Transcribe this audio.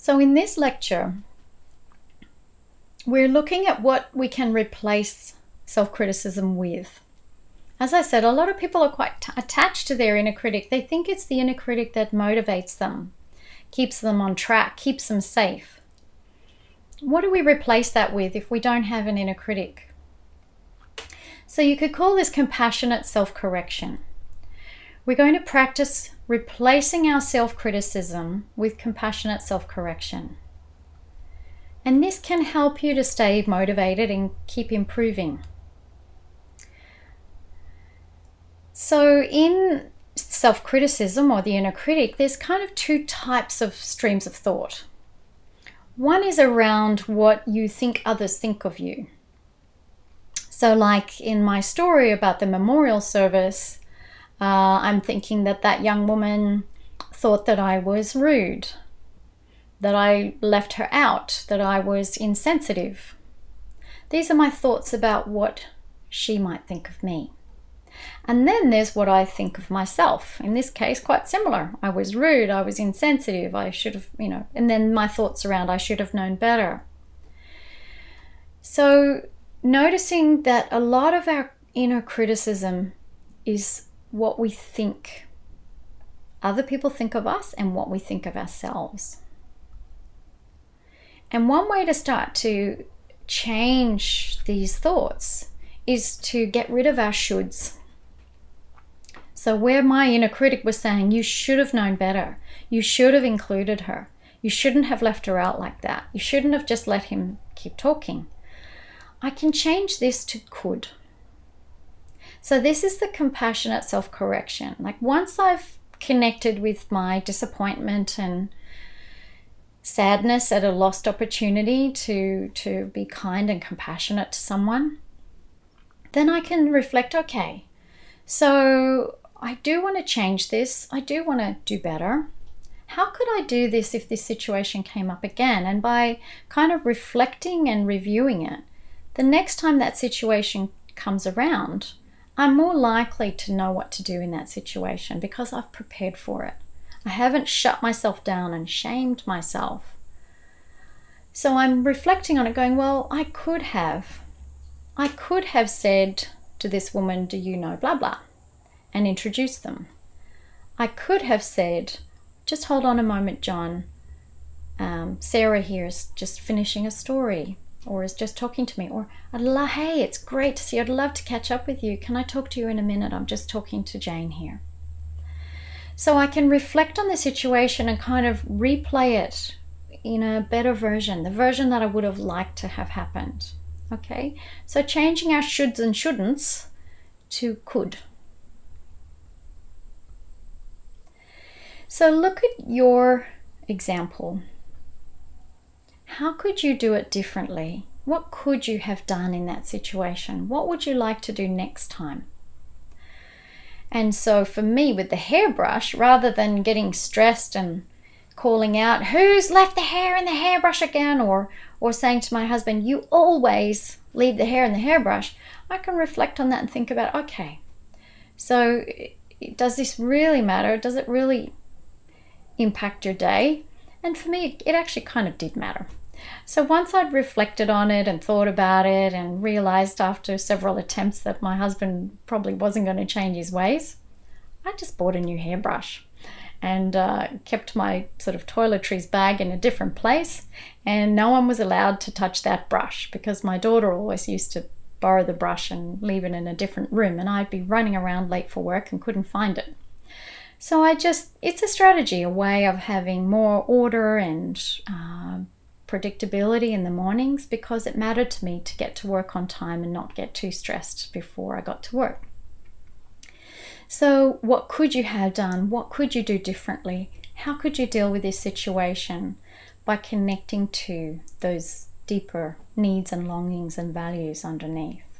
So in this lecture, we're looking at what we can replace self-criticism with. As I said, a lot of people are quite attached to their inner critic. They think it's the inner critic that motivates them, keeps them on track, keeps them safe. What do we replace that with if we don't have an inner critic? So you could call this compassionate self-correction. We're going to practice replacing our self-criticism with compassionate self-correction. And this can help you to stay motivated and keep improving. So in self-criticism or the inner critic, there's kind of two types of streams of thought. One is around what you think others think of you. So like in my story about the memorial service, I'm thinking that that young woman thought that I was rude, that I left her out, that I was insensitive. These are my thoughts about what she might think of me. And then there's what I think of myself. In this case, quite similar. I was rude, I was insensitive, I should have, and then my thoughts around I should have known better. So noticing that a lot of our inner criticism is what we think other people think of us and what we think of ourselves. And one way to start to change these thoughts is to get rid of our shoulds. So where my inner critic was saying, you should have known better, you should have included her, you shouldn't have left her out like that, you shouldn't have just let him keep talking, I can change this to could. So this is the compassionate self-correction. Like once I've connected with my disappointment and sadness at a lost opportunity to be kind and compassionate to someone, then I can reflect, okay, so I do want to change this. I do want to do better. How could I do this if this situation came up again? And by kind of reflecting and reviewing it, the next time that situation comes around, I'm more likely to know what to do in that situation because I've prepared for it. I haven't shut myself down and shamed myself. So I'm reflecting on it going, well, I could have said to this woman, do you know blah, blah, and introduced them. I could have said, just hold on a moment, John. Sarah here is just finishing a story or is just talking to me. Or, hey, it's great to see you. I'd love to catch up with you. Can I talk to you in a minute? I'm just talking to Jane here. So I can reflect on the situation and kind of replay it in a better version, the version that I would have liked to have happened. Okay, so changing our shoulds and shouldn'ts to could. So look at your example. How could you do it differently? What could you have done in that situation? What would you like to do next time? And so for me with the hairbrush, rather than getting stressed and calling out, who's left the hair in the hairbrush again? Or saying to my husband, you always leave the hair in the hairbrush. I can reflect on that and think about, okay, so does this really matter? Does it really impact your day? And for me, it actually kind of did matter. So once I'd reflected on it and thought about it and realized after several attempts that my husband probably wasn't going to change his ways, I just bought a new hairbrush and kept my sort of toiletries bag in a different place, and no one was allowed to touch that brush because my daughter always used to borrow the brush and leave it in a different room, and I'd be running around late for work and couldn't find it. So it's a strategy, a way of having more order and predictability in the mornings, because it mattered to me to get to work on time and not get too stressed before I got to work. So what could you have done? What could you do differently? How could you deal with this situation by connecting to those deeper needs and longings and values underneath?